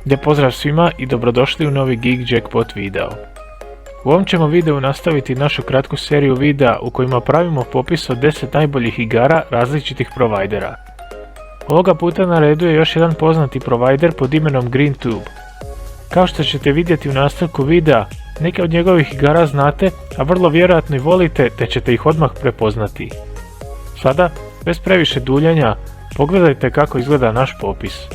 Lijep pozdrav svima i dobrodošli u novi Geek Jackpot video. U ovom ćemo videu nastaviti našu kratku seriju videa u kojima pravimo popis od 10 najboljih igara različitih provajdera. Ovoga puta na redu je još jedan poznati provajder pod imenom GreenTube. Kao što ćete vidjeti u nastavku videa, neke od njegovih igara znate, a vrlo vjerojatno i volite, te ćete ih odmah prepoznati. Sada, bez previše duljenja, pogledajte kako izgleda naš popis.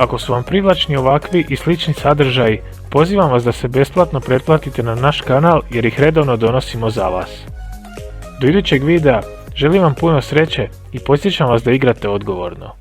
Ako su vam privlačni ovakvi i slični sadržaji, pozivam vas da se besplatno pretplatite na naš kanal jer ih redovno donosimo za vas. Do idućeg videa želim vam puno sreće i podsjećam vas da igrate odgovorno.